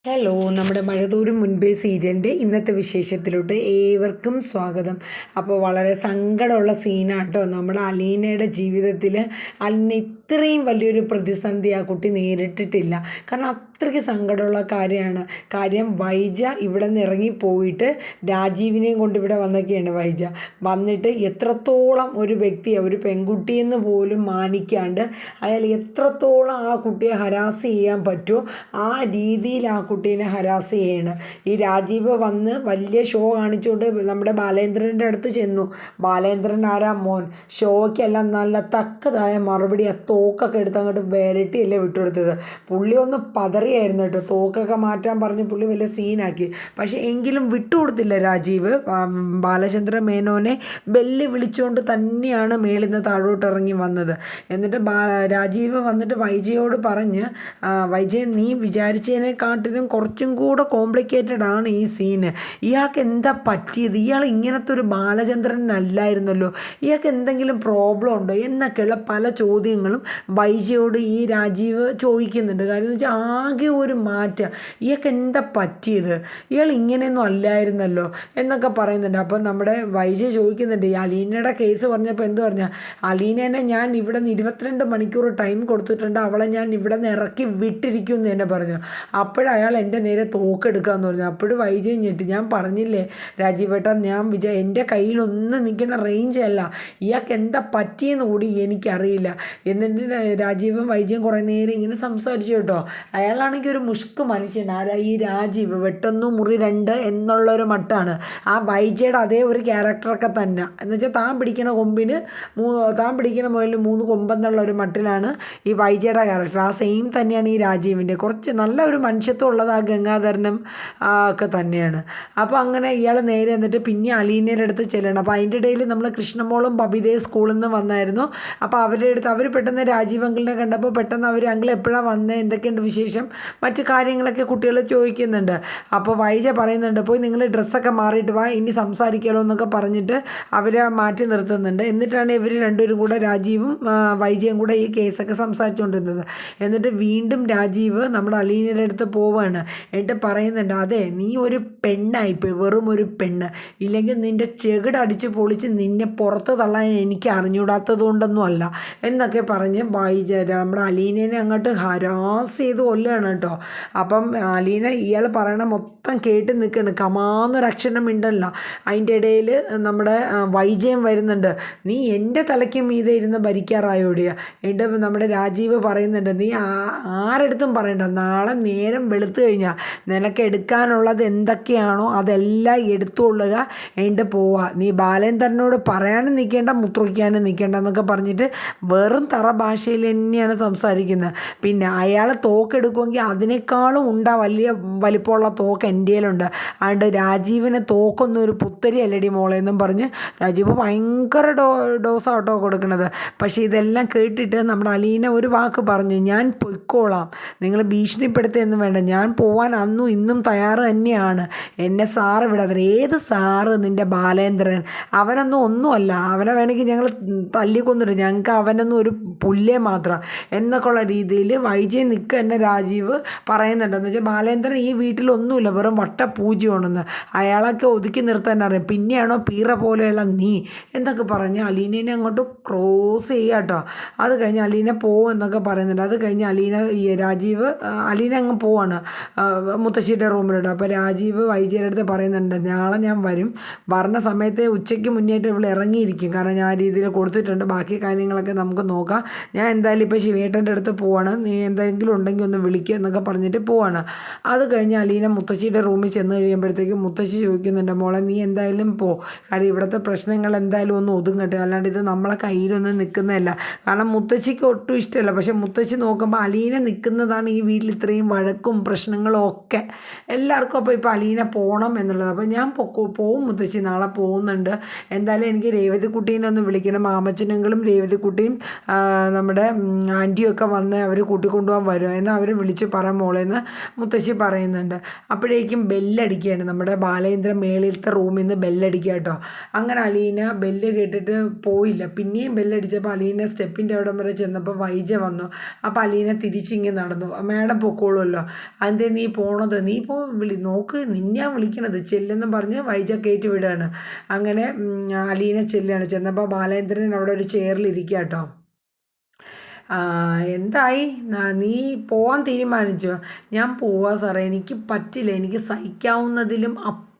Hello, നമ്മുടെ മഴതോരും മുൻപേ സീരിയലിൻ്റെ ഇന്നത്തെ വിശേഷത്തിലോട്ട് ഏവർക്കും സ്വാഗതം. അപ്പോൾ വളരെ സങ്കടമുള്ള സീനാട്ടോ നമ്മുടെ അലീനയുടെ ജീവിതത്തിൽ. അലീന ഇത്രയും വലിയൊരു പ്രതിസന്ധി ആ കുട്ടി നേരിട്ടിട്ടില്ല. കാരണം അത്രയ്ക്ക് സങ്കടമുള്ള കാര്യമാണ്. കാര്യം വൈജ ഇവിടെ നിന്ന് ഇറങ്ങിപ്പോയിട്ട് രാജീവിനെയും കൊണ്ട് ഇവിടെ വന്നൊക്കെയാണ് വൈജ. വന്നിട്ട് എത്രത്തോളം ഒരു വ്യക്തിയെ, ഒരു പെൺകുട്ടിയെന്ന് പോലും മാനിക്കാണ്ട് അയാൾ എത്രത്തോളം ആ കുട്ടിയെ ഹരാസ് ചെയ്യാൻ പറ്റുമോ ആ രീതിയിൽ ആ കുട്ടീനെ ഹരാസ് ചെയ്യാണ്. ഈ രാജീവ് വന്ന് വലിയ ഷോ കാണിച്ചുകൊണ്ട് നമ്മുടെ ബാലേന്ദ്രൻ്റെ അടുത്ത് ചെന്നു. ബാലേന്ദ്രൻ ആരാ മോൻ, ഷോയ്ക്കെല്ലാം നല്ല തക്കതായ മറുപടി ആ തോക്കൊക്കെ എടുത്ത് അങ്ങോട്ട് വിരട്ടിയല്ലേ വിട്ടുകൊടുത്തത്. പുള്ളി ഒന്ന് പതറിയായിരുന്നു കേട്ടോ. തോക്കൊക്കെ മാറ്റാൻ പറഞ്ഞ് പുള്ളി വലിയ സീനാക്കി. പക്ഷേ എങ്കിലും വിട്ടുകൊടുത്തില്ല രാജീവ്. ബാലചന്ദ്ര മേനോനെ ബെല്ല് വിളിച്ചുകൊണ്ട് തന്നെയാണ് മേളിൽ നിന്ന് താഴോട്ട് ഇറങ്ങി വന്നത്. എന്നിട്ട് രാജീവ് വന്നിട്ട് വൈജയോട് പറഞ്ഞ്, വൈജയ് നീ വിചാരിച്ചതിനെക്കാട്ടിലും കുറച്ചും കൂടെ കോംപ്ലിക്കേറ്റഡ് ആണ് ഈ സീന്. ഇയാൾക്ക് എന്താ പറ്റിയത്, ഇയാൾ ഇങ്ങനത്തെ ഒരു ബാലചന്ദ്രനല്ലായിരുന്നല്ലോ, ഇയാൾക്ക് എന്തെങ്കിലും പ്രോബ്ലം ഉണ്ടോ എന്നൊക്കെയുള്ള പല ചോദ്യങ്ങളും വൈജയോട് ഈ രാജീവ് ചോദിക്കുന്നുണ്ട്. കാര്യം എന്ന് വെച്ചാൽ ആകെ ഒരു മാറ്റം, ഇയാൾക്ക് എന്താ പറ്റിയത്, ഇയാൾ ഇങ്ങനെയൊന്നും അല്ലായിരുന്നല്ലോ എന്നൊക്കെ പറയുന്നുണ്ട്. അപ്പം നമ്മുടെ വൈജ ചോദിക്കുന്നുണ്ട്, ഈ അലീനയുടെ കേസ് പറഞ്ഞപ്പോൾ എന്ത് പറഞ്ഞാൽ, അലീനേനെ ഞാൻ ഇവിടെ നിന്ന് 22 മണിക്കൂർ ടൈം കൊടുത്തിട്ടുണ്ട്, അവളെ ഞാൻ ഇവിടെ നിന്ന് ഇറക്കി വിട്ടിരിക്കും എന്ന് തന്നെ പറഞ്ഞു. അപ്പോഴയാൾ എൻ്റെ നേരെ തോക്കെടുക്കാമെന്ന് പറഞ്ഞു. അപ്പോഴും വൈജയ് ഞെട്ടി. ഞാൻ പറഞ്ഞില്ലേ രാജീവേട്ടാ, ഞാൻ എൻ്റെ കയ്യിലൊന്നും നിൽക്കുന്ന റേഞ്ച് അല്ല, ഇയാൾക്ക് എന്താ പറ്റിയെന്ന് കൂടി എനിക്കറിയില്ല. എന്നിട്ട് രാജീവും വൈജയും കുറേ നേരം ഇങ്ങനെ സംസാരിച്ചു കേട്ടോ. അയാളാണെങ്കിൽ ഒരു മുഷ്ക് മനുഷ്യൻ. ആരാ ഈ രാജീവ്, വെട്ടൊന്നു മുറി 2 എന്നുള്ളൊരു മട്ടാണ്. ആ വൈജയുടെ അതേ ഒരു ക്യാരക്ടറൊക്കെ തന്നെ. എന്ന് വെച്ചാൽ താൻ പിടിക്കുന്ന കൊമ്പിന് താൻ പിടിക്കുന്ന മുതലിൽ 3 കൊമ്പെന്നുള്ള ഒരു മട്ടിലാണ് ഈ വൈജയുടെ ക്യാരക്ടർ. ആ സെയിം തന്നെയാണ് ഈ രാജീവിൻ്റെ. കുറച്ച് നല്ല ഒരു മനുഷ്യത്വം ഉള്ളത് ആ ഗംഗാധരനും ഒക്കെ തന്നെയാണ്. അപ്പോൾ അങ്ങനെ ഇയാൾ നേരെ എന്നിട്ട് പിന്നെ അലീനയുടെ അടുത്ത് ചെല്ലണം. അപ്പോൾ അതിൻ്റെ ഇടയിൽ നമ്മൾ കൃഷ്ണമോളും ബബിതയും സ്കൂളിൽ നിന്ന് വന്നായിരുന്നു. അപ്പോൾ അവരുടെ അടുത്ത് അവർ പെട്ടെന്ന് രാജീവ് അങ്കിളിനെ കണ്ടപ്പോൾ പെട്ടെന്ന് അവർ അങ്കിൾ എപ്പോഴാണ് വന്നത്, എന്തൊക്കെയുണ്ട് വിശേഷം, മറ്റു കാര്യങ്ങളൊക്കെ കുട്ടികൾ ചോദിക്കുന്നുണ്ട്. അപ്പോൾ വൈജ പറയുന്നുണ്ട്, പോയി നിങ്ങൾ ഡ്രസ്സൊക്കെ മാറിയിട്ട് വാ, ഇനി സംസാരിക്കാമല്ലോ എന്നൊക്കെ പറഞ്ഞിട്ട് അവരെ മാറ്റി നിർത്തുന്നുണ്ട്. എന്നിട്ടാണ് ഇവർ രണ്ടുപേരും കൂടെ, രാജീവും വൈജയും കൂടെ ഈ കേസൊക്കെ സംസാരിച്ചുകൊണ്ടിരുന്നത്. എന്നിട്ട് വീണ്ടും രാജീവ് നമ്മുടെ അലീനയുടെ അടുത്ത് പോവുകയാണ്. എന്നിട്ട് പറയുന്നുണ്ട്, അതെ നീ ഒരു പെണ്ണായിപ്പോയി, വെറും ഒരു പെണ്ണ്, ഇല്ലെങ്കിൽ നിൻ്റെ ചെകിടടിച്ച് പൊളിച്ച് നിന്നെ പുറത്ത് തള്ളാൻ എനിക്ക് അറിഞ്ഞൂടാത്തത് കൊണ്ടൊന്നും അല്ല എന്നൊക്കെ പറഞ്ഞ് വൈജ നമ്മുടെ അലീനേനെ അങ്ങോട്ട് ഹരാസ് ചെയ്ത് കൊല്ലുകയാണ് കേട്ടോ. അപ്പം അലീന ഇയാൾ പറയണ മൊത്തം കേട്ട് നിൽക്കുകയാണ്, കമാന്നൊരക്ഷരം മിണ്ടല്ല. അതിൻ്റെ ഇടയിൽ നമ്മുടെ വൈജയം വരുന്നുണ്ട്, നീ എൻ്റെ തലയ്ക്ക് മീതെ ഇരുന്ന് ഭരിക്കാറായോടിയ. എന്നിട്ട് നമ്മുടെ രാജീവ് പറയുന്നുണ്ട്, നീ ആരെടുത്തും പറയണ്ട, നാളെ നേരം വെളുത്തു കഴിഞ്ഞാൽ നിനക്ക് എടുക്കാനുള്ളത് എന്തൊക്കെയാണോ അതെല്ലാം എടുത്തുകൊള്ളുക, എന്നിട്ട് പോവുക. നീ ബാലേന്ദ്രനോട് പറയാനും നിൽക്കേണ്ട, മുത്രയ്ക്കാനും നിൽക്കേണ്ട എന്നൊക്കെ പറഞ്ഞിട്ട് വെറും തറ ഭാഷയിൽ തന്നെയാണ് സംസാരിക്കുന്നത്. പിന്നെ അയാൾ തോക്കെടുക്കുമെങ്കിൽ അതിനേക്കാളും വലിയ വലിപ്പമുള്ള തോക്ക് എൻ്റെ കയ്യിലുണ്ട്, അതുകൊണ്ട് രാജീവിന് തോക്കൊന്നും ഒരു പുത്തരി അല്ലടി മോളെ എന്നും പറഞ്ഞ് രാജീവ് ഭയങ്കര ഡോസാട്ടോ കൊടുക്കുന്നത്. പക്ഷേ ഇതെല്ലാം കേട്ടിട്ട് നമ്മുടെ അലീന ഒരു വാക്ക് പറഞ്ഞു, ഞാൻ പൊയ്ക്കോളാം, നിങ്ങൾ ഭീഷണിപ്പെടുത്തുകയൊന്നും വേണ്ട, ഞാൻ പോവാൻ അന്നും ഇന്നും തയ്യാറ് തന്നെയാണ്, എന്നെ സാറ് വിടാതെ. ഏത് സാറ്, നിൻ്റെ ബാലേന്ദ്രൻ, അവനൊന്നും ഒന്നുമല്ല, അവനെ വേണമെങ്കിൽ ഞങ്ങൾ തല്ലിക്കൊന്നിട്ട്, ഞങ്ങൾക്ക് അവനൊന്നും ഒരു പുല്ലേ മാത്രം എന്നൊക്കെ ഉള്ള രീതിയിൽ വൈജയ് നിൽക്കുക എന്നെ രാജീവ് പറയുന്നുണ്ട്. എന്ന് വെച്ചാൽ ബാലേന്ദ്രൻ ഈ വീട്ടിലൊന്നുമില്ല, വെറും വട്ടപൂജ്യമാണെന്ന്, അയാളൊക്കെ ഒതുക്കി നിർത്താൻ അറിയാം, പിന്നെയാണോ പീറ പോലെയുള്ള നീ എന്നൊക്കെ പറഞ്ഞ് അലീനേനെ അങ്ങോട്ട് ക്രോസ് ചെയ്യുക കേട്ടോ. അത് കഴിഞ്ഞ് അലീന പോവും എന്നൊക്കെ പറയുന്നുണ്ട്. അത് കഴിഞ്ഞ് അലീന അങ്ങ് പോവാണ് മുത്തശ്ശിയുടെ റൂമിലോട്ട്. അപ്പോൾ രാജീവ് വൈജയുടെ അടുത്ത് പറയുന്നുണ്ട്, നാളെ ഞാൻ വരും, പറഞ്ഞ സമയത്ത് ഉച്ചയ്ക്ക് മുന്നേറ്റ് ഇവിടെ ഇറങ്ങിയിരിക്കും, കാരണം ഞാൻ ആ രീതിയിൽ കൊടുത്തിട്ടുണ്ട്, ബാക്കി കാര്യങ്ങളൊക്കെ നമുക്ക് നോക്കാം, ഞാൻ എന്തായാലും ഇപ്പോൾ ശിവേട്ടൻ്റെ അടുത്ത് പോവാണ്, നീ എന്തെങ്കിലും ഉണ്ടെങ്കിൽ ഒന്ന് വിളിക്കുക എന്നൊക്കെ പറഞ്ഞിട്ട് പോവാണ്. അത് കഴിഞ്ഞ് അലീന മുത്തശ്ശിയുടെ റൂമിൽ ചെന്ന് കഴിയുമ്പോഴത്തേക്കും മുത്തശ്ശി ചോദിക്കുന്നുണ്ട്, മോളെ നീ എന്തായാലും പോ, കാര്യം ഇവിടുത്തെ പ്രശ്നങ്ങൾ എന്തായാലും ഒന്ന് ഒതുങ്ങട്ടെ, അല്ലാണ്ട് ഇത് നമ്മളെ കയ്യിലൊന്നും നിൽക്കുന്നതല്ല. കാരണം മുത്തശ്ശിക്ക് ഒട്ടും ഇഷ്ടമല്ല, പക്ഷേ മുത്തശ്ശി നോക്കുമ്പോൾ അലീന നിൽക്കുന്നതാണ് ഈ വീട്ടിൽ ഇത്രയും വഴക്കും പ്രശ്നങ്ങളും ഒക്കെ എല്ലാവർക്കും. അപ്പോൾ ഇപ്പോൾ അലീന പോകണം എന്നുള്ളത്. അപ്പോൾ ഞാൻ പോവും മുത്തശ്ശി, നാളെ പോകുന്നുണ്ട്, എന്തായാലും എനിക്ക് രേവതിക്കുട്ടീനെ ഒന്ന് വിളിക്കണം, മാമച്ചനെങ്കിലും രേവതിക്കുട്ടിയും നമ്മുടെ ആൻറ്റിയൊക്കെ വന്ന് അവർ കൂട്ടിക്കൊണ്ടുപോകാൻ വരും എന്ന് അവർ വിളിച്ച് മോളേന്ന് മുത്തശ്ശി പറയുന്നുണ്ട്. അപ്പോഴേക്കും ബെല്ലടിക്കുകയാണ്. നമ്മുടെ ബാലേന്ദ്രൻ മേളിലത്തെ റൂമിൽ നിന്ന് ബെല്ലടിക്കുക കേട്ടോ. അങ്ങനെ അലീന ബെല്ല് കേട്ടിട്ട് പോയില്ല. പിന്നെയും ബെല്ലടിച്ചപ്പോൾ അലീന സ്റ്റെപ്പിൻ്റെ അവിടെ വരെ ചെന്നപ്പോൾ വൈജ വന്നു. അപ്പോൾ അലീന തിരിച്ചിങ്ങ് നടന്നു. മാഡം പൊക്കോളുമല്ലോ, അതിൻ്റെ നീ പോണത്, നീ നോക്ക്, നിന്നെയാണ് വിളിക്കണത്, ചെല്ലെന്നും പറഞ്ഞ് വൈജ കയറ്റി വിടുകയാണ്. അങ്ങനെ അലീന ചെല്ലുകയാണ്. ചെന്നപ്പോൾ ബാലേന്ദ്രൻ അവിടെ ഒരു ചെയറിലിരിക്കുക കേട്ടോ. എന്തായി, നീ പോവാൻ തീരുമാനിച്ചോ? ഞാൻ പോവാ സാറേ, എനിക്ക് പറ്റില്ല, എനിക്ക് സഹിക്കാവുന്നതിലും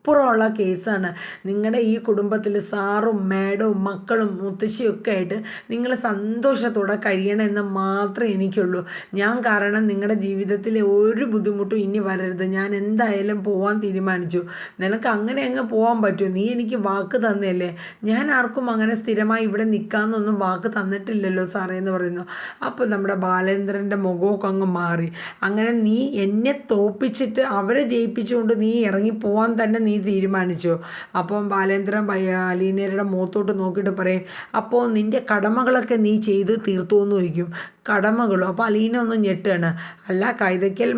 അപ്പുറമുള്ള കേസാണ്. നിങ്ങളുടെ ഈ കുടുംബത്തിൽ സാറും മാഡവും മക്കളും മുത്തശ്ശിയൊക്കെ ആയിട്ട് നിങ്ങൾ സന്തോഷത്തോടെ കഴിയണമെന്ന് മാത്രമേ എനിക്കുള്ളൂ. ഞാൻ കാരണം നിങ്ങളുടെ ജീവിതത്തിൽ ഒരു ബുദ്ധിമുട്ടും ഇനി വരരുത്. ഞാൻ എന്തായാലും പോവാൻ തീരുമാനിച്ചു. നിനക്ക് അങ്ങനെ അങ്ങ് പോകാൻ പറ്റുമോ? നീ എനിക്ക് വാക്ക് തന്നെയല്ലേ. ഞാൻ ആർക്കും അങ്ങനെ സ്ഥിരമായി ഇവിടെ നിൽക്കാമെന്നൊന്നും വാക്ക് തന്നിട്ടില്ലല്ലോ സാറേ എന്ന് പറയുന്നു. അപ്പോൾ നമ്മുടെ ബാലേന്ദ്രൻ്റെ മുഖമൊക്കെ അങ്ങ് മാറി. അങ്ങനെ നീ എന്നെ തോപ്പിച്ചിട്ട് അവരെ ജയിപ്പിച്ചുകൊണ്ട് നീ ഇറങ്ങിപ്പോവാൻ തന്നെ നീ തീരുമാനിച്ചു. അപ്പം ബാലേന്ദ്രൻ അലീനയുടെ മുഖത്തോട്ട് നോക്കിയിട്ട് പറയും, അപ്പോൾ നിൻ്റെ കടമകളൊക്കെ നീ ചെയ്ത് തീർത്തു എന്ന് ചോദിക്കും. കടമകളോ? അപ്പോൾ അലീന ഒന്നും ഞെട്ടാണ്. അല്ല, കൈതയ്ക്കൽ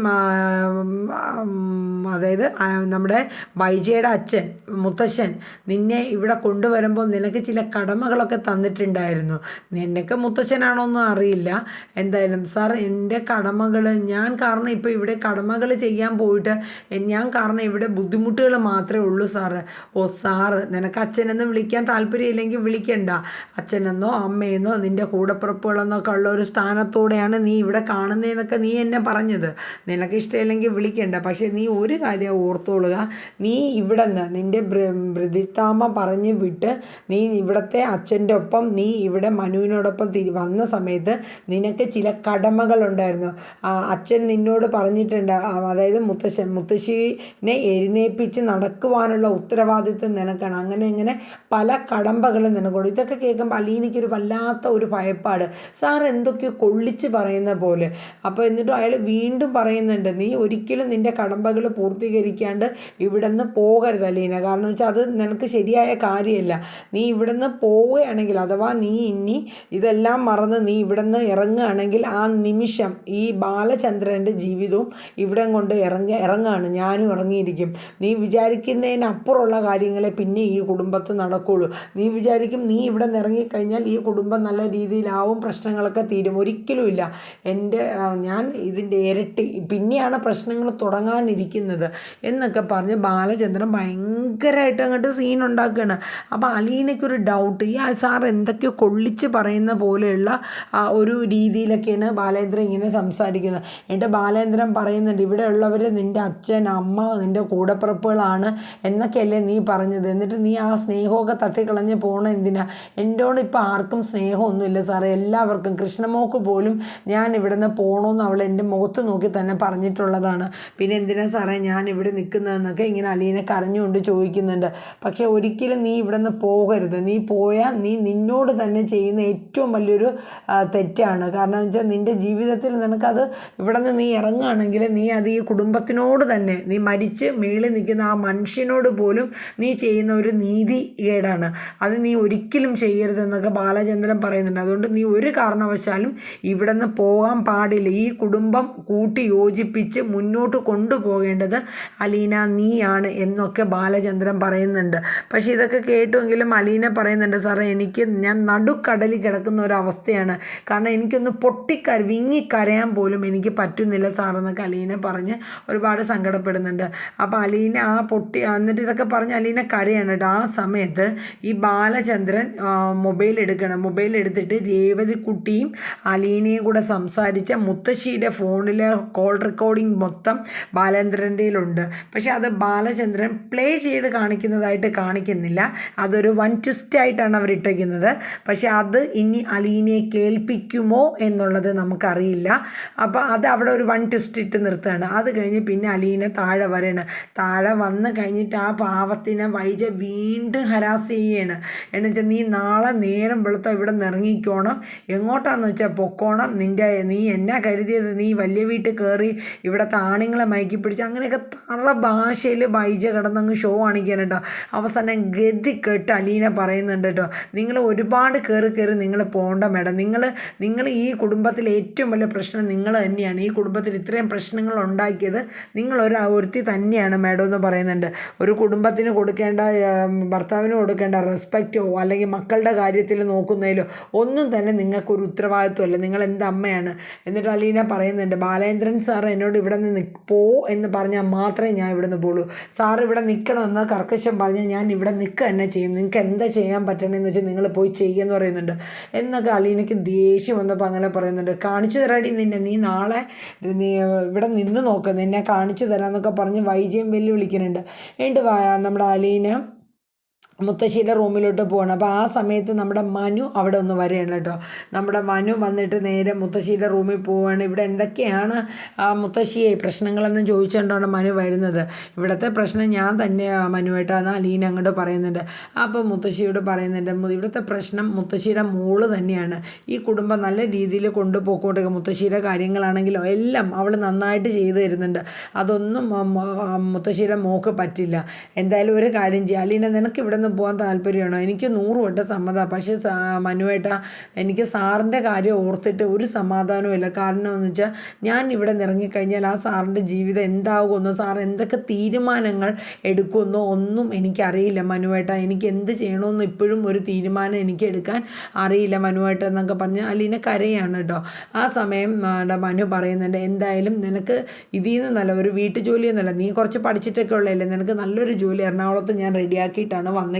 അതായത് നമ്മുടെ വൈജയുടെ അച്ഛൻ മുത്തശ്ശൻ നിന്നെ ഇവിടെ കൊണ്ടുവരുമ്പോൾ നിനക്ക് ചില കടമകളൊക്കെ തന്നിട്ടുണ്ടായിരുന്നു. നിനക്ക് മുത്തശ്ശനാണോന്നും അറിയില്ല. എന്തായാലും സാർ, എൻ്റെ കടമകൾ ഞാൻ കാരണം ഇപ്പോൾ ഇവിടെ കടമകൾ ചെയ്യാൻ പോയിട്ട് ഞാൻ കാരണം ഇവിടെ ബുദ്ധിമുട്ടുകൾ മാത്രമേ ഉള്ളൂ സാറ്. ഓ സാറ്, നിനക്ക് അച്ഛനെന്ന് വിളിക്കാൻ താല്പര്യമില്ലെങ്കിൽ വിളിക്കണ്ട. അച്ഛനെന്നോ അമ്മയെന്നോ നിൻ്റെ കൂടപ്പിറപ്പുകളെന്നൊക്കെ ഉള്ള ഒരു സ്ഥാനത്തോടെയാണ് നീ ഇവിടെ കാണുന്നതെന്നൊക്കെ നീ എന്നെ പറഞ്ഞത്. നിനക്ക് ഇഷ്ടമില്ലെങ്കിൽ വിളിക്കണ്ട. പക്ഷേ നീ ഒരു കാര്യം ഓർത്തോളുക, നീ ഇവിടെ നിന്ന് നിൻ്റെ ബ്രിതിത്താമ്മ പറഞ്ഞ് വിട്ട് നീ ഇവിടുത്തെ അച്ഛൻ്റെ ഒപ്പം നീ ഇവിടെ മനുവിനോടൊപ്പം വന്ന സമയത്ത് നിനക്ക് ചില കടമകളുണ്ടായിരുന്നു. അച്ഛൻ നിന്നോട് പറഞ്ഞിട്ടുണ്ട്, അതായത് മുത്തശ്ശീനെ എഴുന്നേൽപ്പിച്ച് നടക്കുവാനുള്ള ഉത്തരവാദിത്വം നിനക്കാണ്. അങ്ങനെ പല കടമ്പകളും നിനക്കുണ്ട്. ഇതൊക്കെ കേൾക്കുമ്പോൾ അലീനയ്ക്കൊരു വല്ലാത്ത ഒരു ഭയപ്പാട്. സാർ എന്തൊക്കെയോ കൊള്ളിച്ച് പറയുന്ന പോലെ. അപ്പോൾ എന്നിട്ടും അയാൾ വീണ്ടും പറയുന്നുണ്ട്, നീ ഒരിക്കലും നിൻ്റെ കടമ്പകൾ പൂർത്തീകരിക്കാണ്ട് ഇവിടെ നിന്ന് പോകരുത് അലീന. കാരണം എന്ന് വെച്ചാൽ അത് നിനക്ക് ശരിയായ കാര്യമല്ല. നീ ഇവിടെ നിന്ന് പോവുകയാണെങ്കിൽ, അഥവാ നീ ഇനി ഇതെല്ലാം മറന്ന് നീ ഇവിടെ നിന്ന് ഇറങ്ങുകയാണെങ്കിൽ ആ നിമിഷം ഈ ബാലചന്ദ്രൻ്റെ ജീവിതവും ഇവിടെ കൊണ്ട് ഇറങ്ങുകയാണ്. ഞാനും ഇറങ്ങിയിരിക്കും. നീ വിചാരിക്കുന്നതിനപ്പുറമുള്ള കാര്യങ്ങളെ പിന്നെ ഈ കുടുംബത്തിൽ നടക്കുകയുള്ളൂ. നീ വിചാരിക്കും നീ ഇവിടെ നിന്ന് ഇറങ്ങിക്കഴിഞ്ഞാൽ ഈ കുടുംബം നല്ല രീതിയിലാവും, പ്രശ്നങ്ങളൊക്കെ തീരും. ഒരിക്കലുമില്ല. ഞാൻ ഇതിൻ്റെ ഇരട്ടി പിന്നെയാണ് പ്രശ്നങ്ങൾ തുടങ്ങാനിരിക്കുന്നത് എന്നൊക്കെ പറഞ്ഞ് ബാലചന്ദ്രൻ ഭയങ്കരമായിട്ട് അങ്ങോട്ട് സീൻ ഉണ്ടാക്കുകയാണ്. അപ്പോൾ അലീനയ്ക്കൊരു ഡൗട്ട്, ഈ സാർ എന്തൊക്കെയോ കൊള്ളിച്ച് പറയുന്ന പോലെയുള്ള ഒരു രീതിയിലൊക്കെയാണ് ബാലേന്ദ്രൻ ഇങ്ങനെ സംസാരിക്കുന്നത്. എന്നിട്ട് ബാലേന്ദ്രൻ പറയുന്നുണ്ട്, ഇവിടെ ഉള്ളവർ നിൻ്റെ അച്ഛൻ അമ്മ നിൻ്റെ കൂടപ്പിറപ്പുകളാണ് എന്നൊക്കെയല്ലേ നീ പറഞ്ഞത്. എന്നിട്ട് നീ ആ സ്നേഹമൊക്കെ തട്ടിക്കളഞ്ഞ് പോകണം എന്തിനാ? എന്നോട് ഇപ്പോൾ ആർക്കും സ്നേഹമൊന്നുമില്ല സാറേ. എല്ലാവർക്കും, കൃഷ്ണമോക്ക് പോലും ഞാൻ ഇവിടെ നിന്ന് പോകണമെന്ന് അവൾ എൻ്റെ മുഖത്ത് നോക്കി തന്നെ പറഞ്ഞിട്ടുള്ളതാണ്. പിന്നെ എന്തിനാ സാറേ ഞാൻ ഇവിടെ നിൽക്കുന്നതെന്നൊക്കെ ഇങ്ങനെ അലീന കരഞ്ഞുകൊണ്ട് ചോദിക്കുന്നുണ്ട്. പക്ഷേ ഒരിക്കലും നീ ഇവിടെ നിന്ന് പോകരുത്. നീ പോയാൽ നീ നിന്നോട് തന്നെ ചെയ്യുന്ന ഏറ്റവും വലിയൊരു തെറ്റാണ്. കാരണം എന്ന് വെച്ചാൽ നിൻ്റെ ജീവിതത്തിൽ നിനക്കത് ഇവിടെ നിന്ന് നീ ഇറങ്ങുകയാണെങ്കിൽ നീ അത് ഈ കുടുംബത്തിനോട് തന്നെ, നീ മരിച്ച് മേളിൽ നിൽക്കുന്ന ആ മനുഷ്യനോട് പോലും നീ ചെയ്യുന്ന ഒരു നീതി കേടാണ്. അത് നീ ഒരിക്കലും ചെയ്യരുതെന്നൊക്കെ ബാലചന്ദ്രൻ പറയുന്നുണ്ട്. അതുകൊണ്ട് നീ ഒരു കാരണവശാലും ഇവിടെ നിന്ന് പോകാൻ പാടില്ല. ഈ കുടുംബം കൂട്ടി യോജിപ്പിച്ച് മുന്നോട്ട് കൊണ്ടുപോകേണ്ടത് അലീന നീയാണ് എന്നൊക്കെ ബാലചന്ദ്രൻ പറയുന്നുണ്ട്. പക്ഷേ ഇതൊക്കെ കേട്ടുമെങ്കിലും അലീന പറയുന്നുണ്ട്, സാറേ ഞാൻ നടുക്കടലിൽ കിടക്കുന്ന ഒരവസ്ഥയാണ്. കാരണം എനിക്കൊന്ന് വിങ്ങിക്കരയാൻ പോലും എനിക്ക് പറ്റുന്നില്ല സാറെന്നൊക്കെ അലീന പറഞ്ഞ് ഒരുപാട് സങ്കടപ്പെടുന്നുണ്ട്. അപ്പോൾ അലീന എന്നിട്ട് ഇതൊക്കെ പറഞ്ഞ് അലീന കരയാണ് കേട്ടോ. ആ സമയത്ത് ഈ ബാലചന്ദ്രൻ മൊബൈൽ എടുത്തിട്ട് രേവതിക്കുട്ടിയും അലീനയും കൂടെ സംസാരിച്ച മുത്തശ്ശിയുടെ ഫോണിലെ കോൾ റെക്കോർഡിംഗ് മൊത്തം ബാലേന്ദ്രൻ്റെയിലുണ്ട്. പക്ഷേ അത് ബാലചന്ദ്രൻ പ്ലേ ചെയ്ത് കാണിക്കുന്നതായിട്ട് കാണിക്കുന്നില്ല. അതൊരു വൺ ട്വിസ്റ്റായിട്ടാണ് അവരിട്ടേക്കുന്നത്. പക്ഷേ അത് ഇനി അലീനയെ കേൾപ്പിക്കുമോ എന്നുള്ളത് നമുക്കറിയില്ല. അപ്പോൾ അത് അവിടെ ഒരു വൺ ട്വിസ്റ്റ് ഇട്ട് നിർത്തുകയാണ്. അത് കഴിഞ്ഞ് പിന്നെ അലീന താഴെ വരണം. താഴെ വന്ന് കഴിഞ്ഞിട്ട് ആ പാവത്തിനെ വൈജ വീണ്ടും ഹരാസ് ചെയ്യുകയാണ്. എന്നുവെച്ചാൽ നീ നാളെ നേരം വെളുത്ത ഇവിടെ നിന്ന് ഇറങ്ങിക്കോണം, എങ്ങോട്ടാന്ന് വെച്ചാൽ പൊക്കോണം, നീ എന്നാ കരുതിയത്, നീ വലിയ വീട്ടിൽ കയറി ഇവിടുത്തെ ആണുങ്ങളെ മയക്കി പിടിച്ച് അങ്ങനെയൊക്കെ തറ ഭാഷയിൽ ബൈജ കിടന്നങ്ങ് ഷോ കാണിക്കാനുണ്ടോ. അവസാനം ഗതി കെട്ട് അലീന പറയുന്നുണ്ട് കേട്ടോ, നിങ്ങൾ ഒരുപാട് കയറി നിങ്ങൾ പോകണ്ട മേഡം, നിങ്ങൾ ഈ കുടുംബത്തിൽ ഏറ്റവും വലിയ പ്രശ്നം നിങ്ങൾ തന്നെയാണ്, ഈ കുടുംബത്തിൽ ഇത്രയും പ്രശ്നങ്ങൾ ഉണ്ടാക്കിയത് ഒരുത്തി തന്നെയാണ് മേഡം എന്ന് പറയുന്നുണ്ട്. ഒരു കുടുംബത്തിന് കൊടുക്കേണ്ട, ഭർത്താവിന് കൊടുക്കേണ്ട റെസ്പെക്റ്റോ അല്ലെങ്കിൽ മക്കളുടെ കാര്യത്തിൽ നോക്കുന്നതിലോ ഒന്നും തന്നെ നിങ്ങൾക്കൊരു ഉത്തരവാദിത്വമല്ല, നിങ്ങൾ എന്ത് അമ്മയാണ്. എന്നിട്ട് അലീന പറയുന്നുണ്ട്, ബാലേന്ദ്രൻ സാർ എന്നോട് ഇവിടെ നിന്ന് പോ എന്ന് പറഞ്ഞാൽ മാത്രമേ ഞാൻ ഇവിടെ നിന്ന് പോളൂ, സാർ ഇവിടെ നിൽക്കണമെന്ന് കർക്കശം പറഞ്ഞാൽ ഞാൻ ഇവിടെ നിൽക്കുക തന്നെ ചെയ്യും, നിങ്ങൾക്ക് എന്താ ചെയ്യാൻ പറ്റണമെന്ന് വെച്ചാൽ നിങ്ങൾ പോയി ചെയ്യുമെന്ന് പറയുന്നുണ്ട്. എന്നൊക്കെ അലീനയ്ക്ക് ദേഷ്യം വന്നപ്പോൾ അങ്ങനെ പറയുന്നുണ്ട്. കാണിച്ചു തരാടി നിന്നെ, നീ നാളെ നീ ഇവിടെ നിന്ന് നോക്ക്, നിന്നെ കാണിച്ചു തരാമെന്നൊക്കെ പറഞ്ഞ് വൈജയം വെല്ലുവിളിക്കുന്നുണ്ട്. എന്നിട്ട് നമ്മുടെ അലീന മുത്തശ്ശിയുടെ റൂമിലോട്ട് പോകണം. അപ്പോൾ ആ സമയത്ത് നമ്മുടെ മനു അവിടെ ഒന്ന് വരികയാണ് കേട്ടോ. നമ്മുടെ മനു വന്നിട്ട് നേരെ മുത്തശ്ശിയുടെ റൂമിൽ പോവുകയാണ്. ഇവിടെ എന്തൊക്കെയാണ് മുത്തശ്ശിയെ പ്രശ്നങ്ങളെന്ന് ചോദിച്ചുകൊണ്ടാണ് മനു വരുന്നത്. ഇവിടുത്തെ പ്രശ്നം ഞാൻ തന്നെ മനുവായിട്ടാണ് അലീന അങ്ങോട്ട് പറയുന്നുണ്ട്. അപ്പോൾ മുത്തശ്ശിയോട് പറയുന്നുണ്ട്, ഇവിടുത്തെ പ്രശ്നം മുത്തശ്ശിയുടെ മോള് തന്നെയാണ്, ഈ കുടുംബം നല്ല രീതിയിൽ കൊണ്ടുപോയിക്കോട്ടെ, മുത്തശ്ശിയുടെ കാര്യങ്ങളാണെങ്കിലും എല്ലാം അവൾ നന്നായിട്ട് ചെയ്തു തരുന്നുണ്ട്, അതൊന്നും മുത്തശ്ശിയുടെ മോൾക്ക് പറ്റില്ല. എന്തായാലും ഒരു കാര്യം ചെയ്യുക അലീന, നിനക്ക് ഇവിടെ പോകാൻ താല്പര്യമാണോ? എനിക്ക് 100 വട്ടം സമ്മതമാണ്, പക്ഷേ മനുവേട്ടാ എനിക്ക് സാറിൻ്റെ കാര്യം ഓർത്തിട്ട് ഒരു സമാധാനവും ഇല്ല. കാരണം എന്ന് വെച്ചാൽ ഞാൻ ഇവിടെ ഇറങ്ങിക്കഴിഞ്ഞാൽ ആ സാറിൻ്റെ ജീവിതം എന്താകുമെന്നോ സാർ എന്തൊക്കെ തീരുമാനങ്ങൾ എടുക്കുമെന്നോ ഒന്നും എനിക്കറിയില്ല മനുവേട്ടാ, എനിക്ക് എന്ത് ചെയ്യണമെന്ന് ഇപ്പോഴും ഒരു തീരുമാനം എനിക്ക് എടുക്കാൻ അറിയില്ല മനുവേട്ടാ എന്നൊക്കെ പറഞ്ഞ് അലീന കരയാണ് കേട്ടോ. ആ സമയം മനു പറയുന്നുണ്ട്, എന്തായാലും നിനക്ക് ഇതിൽ നിന്ന് നല്ല ഒരു വീട്ടു ജോലിയൊന്നുമല്ല, നീ കുറച്ച് പഠിച്ചിട്ടൊക്കെ ഉള്ളതല്ലേ, നിനക്ക് നല്ലൊരു ജോലി എറണാകുളത്ത് ഞാൻ റെഡിയാക്കിയിട്ടാണ് വന്നിരിക്കുന്നത്,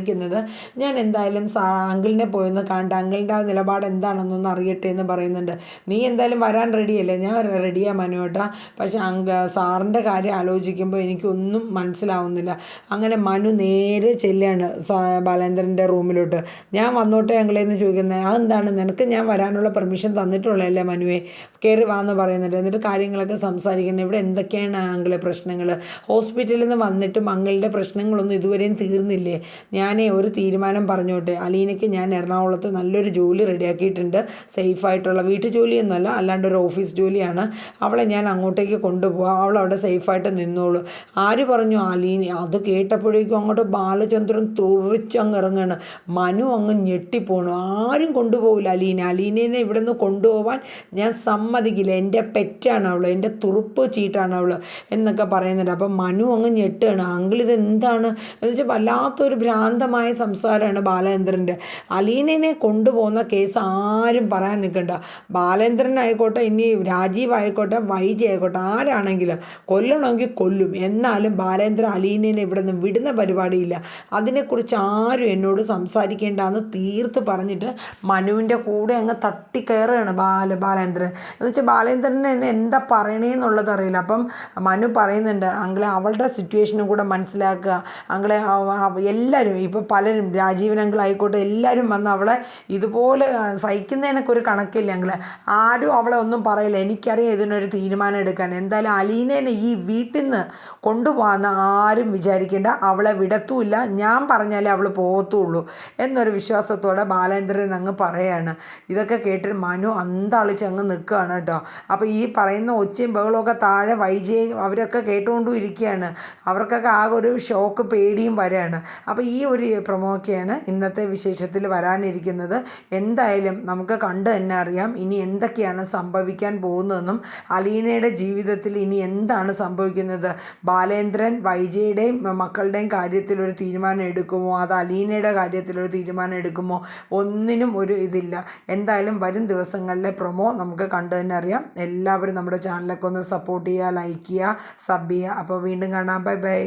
ഞാൻ എന്തായാലും അങ്കിളിനെ പോയൊന്ന് കണ്ട് അങ്കിളിൻ്റെ ആ നിലപാട് എന്താണെന്നൊന്ന് അറിയട്ടെ എന്ന് പറയുന്നുണ്ട്. നീ എന്തായാലും വരാൻ റെഡിയല്ലേ? ഞാൻ റെഡിയാ മനുവേട്ടാ, പക്ഷേ സാറിൻ്റെ കാര്യം ആലോചിക്കുമ്പോൾ എനിക്കൊന്നും മനസ്സിലാവുന്നില്ല. അങ്ങനെ മനു നേരെ ചെല്ലുകയാണ് ബാലേന്ദ്രൻ്റെ റൂമിലോട്ട്. ഞാൻ വന്നോട്ടെ അങ്കിളേന്ന് ചോദിക്കുന്നത്, അതെന്താണ്, നിനക്ക് ഞാൻ വരാനുള്ള പെർമിഷൻ തന്നിട്ടുള്ളതല്ലേ മനുവേ, കയറി വാന്ന് പറയുന്നുണ്ട്. എന്നിട്ട് കാര്യങ്ങളൊക്കെ സംസാരിക്കുന്നത്, ഇവിടെ എന്തൊക്കെയാണ് അങ്കിളെ പ്രശ്നങ്ങൾ, ഹോസ്പിറ്റലിൽ നിന്ന് വന്നിട്ടും അങ്കിളുടെ പ്രശ്നങ്ങളൊന്നും ഇതുവരെയും തീർന്നില്ലേ? ഞാനേ ഒരു തീരുമാനം പറഞ്ഞോട്ടെ, അലീനയ്ക്ക് ഞാൻ എറണാകുളത്ത് നല്ലൊരു ജോലി റെഡിയാക്കിയിട്ടുണ്ട്, സേഫായിട്ടുള്ള വീട്ടു ജോലിയൊന്നുമല്ല, അല്ലാണ്ട് ഒരു ഓഫീസ് ജോലിയാണ്, അവളെ ഞാൻ അങ്ങോട്ടേക്ക് കൊണ്ടുപോകാം, അവളവിടെ സേഫായിട്ട് നിന്നോളൂ. ആര് പറഞ്ഞു? അലീന. അത് കേട്ടപ്പോഴേക്കും അങ്ങോട്ട് ബാലചന്ദ്രൻ തുറിച്ചങ്ങ് ഇറങ്ങുകയാണ്. മനു അങ്ങ് ഞെട്ടിപ്പോണു. ആരും കൊണ്ടുപോകില്ല അലീനേനെ ഇവിടെ നിന്ന് കൊണ്ടുപോകാൻ ഞാൻ സമ്മതിക്കില്ല, എൻ്റെ പെറ്റാണ് അവൾ, എൻ്റെ തുറുപ്പ് ചീട്ടാണ് അവൾ എന്നൊക്കെ പറയുന്നുണ്ട്. അപ്പം മനു അങ്ങ് ഞെട്ടുകയാണ്. അങ്കിളിത് എന്താണ് എന്ന് വെച്ചാൽ വല്ലാത്തൊരു ഭ്രാന്തമായ സംസാരമാണ് ബാലേന്ദ്രൻ്റെ. അലീനനെ കൊണ്ടുപോകുന്ന കേസ് ആരും പറയാൻ നിൽക്കണ്ട, ബാലേന്ദ്രനായിക്കോട്ടെ, ഇനി രാജീവ് ആയിക്കോട്ടെ, വൈജി ആയിക്കോട്ടെ, ആരാണെങ്കിലും കൊല്ലണമെങ്കിൽ കൊല്ലും, എന്നാലും ബാലേന്ദ്രൻ അലീനനെ ഇവിടെ നിന്ന് വിടുന്ന പരിപാടിയില്ല, അതിനെക്കുറിച്ച് ആരും എന്നോട് സംസാരിക്കേണ്ടെന്ന് തീർത്ത് പറഞ്ഞിട്ട് മനുവിൻ്റെ കൂടെ അങ്ങ് തട്ടിക്കയറുകയാണ് ബാലേന്ദ്രൻ. എന്ന് വെച്ചാൽ ബാലേന്ദ്രന് എന്നെ എന്താ പറയണേന്നുള്ളത് അറിയില്ല. അപ്പം മനു പറയുന്നുണ്ട്, അങ്ങളെ അവളുടെ സിറ്റുവേഷനും കൂടെ മനസ്സിലാക്കുക, അങ്ങളെ എല്ലാവരും ഇപ്പോൾ പലരും രാജീവൻ അങ്കിളായിക്കോട്ടെ എല്ലാവരും വന്ന് അവളെ ഇതുപോലെ സഹിക്കുന്നതിനൊക്കെ ഒരു കണക്കില്ല അങ്കിളെ, ആരും അവളെ ഒന്നും പറയില്ല, എനിക്കറിയാം ഇതിനൊരു തീരുമാനം എടുക്കാൻ. എന്തായാലും അലീനേനെ ഈ വീട്ടിൽ നിന്ന് കൊണ്ടുപോകാമെന്ന് ആരും വിചാരിക്കേണ്ട, അവളെ വിടത്തുമില്ല, ഞാൻ പറഞ്ഞാലേ അവൾ പോകത്തുള്ളൂ എന്നൊരു വിശ്വാസത്തോടെ ബാലേന്ദ്രൻ അങ്ങ് പറയാണ്. ഇതൊക്കെ കേട്ടിട്ട് മനു അന്താളിച്ച് അങ്ങ് നിൽക്കുകയാണ് കേട്ടോ. അപ്പോൾ ഈ പറയുന്ന ഒച്ചയും ബഹളമൊക്കെ താഴെ വൈജയും അവരൊക്കെ കേട്ടുകൊണ്ടും ഇരിക്കുകയാണ്. അവർക്കൊക്കെ ആകെ ഒരു ഷോക്ക് പേടിയും വരെയാണ്. അപ്പോൾ ഈ ഒരു പ്രൊമോക്കെയാണ് ഇന്നത്തെ വിശേഷത്തിൽ വരാനിരിക്കുന്നത്. എന്തായാലും നമുക്ക് കണ്ടു തന്നെ അറിയാം ഇനി എന്തൊക്കെയാണ് സംഭവിക്കാൻ പോകുന്നതെന്നും അലീനയുടെ ജീവിതത്തിൽ ഇനി എന്താണ് സംഭവിക്കുന്നത്. ബാലേന്ദ്രൻ വൈജയുടെയും മക്കളുടെയും കാര്യത്തിൽ ഒരു തീരുമാനം എടുക്കുമോ, അത് അലീനയുടെ കാര്യത്തിൽ ഒരു തീരുമാനം എടുക്കുമോ, ഒന്നിനും ഒരു ഇതില്ല. എന്തായാലും വരും ദിവസങ്ങളിലെ പ്രൊമോ നമുക്ക് കണ്ടു തന്നെ അറിയാം. എല്ലാവരും നമ്മുടെ ചാനലൊക്കെ ഒന്ന് സപ്പോർട്ട് ചെയ്യുക, ലൈക്ക് ചെയ്യുക, സബ് ചെയ്യുക. അപ്പോൾ വീണ്ടും കാണാം. Bye bye.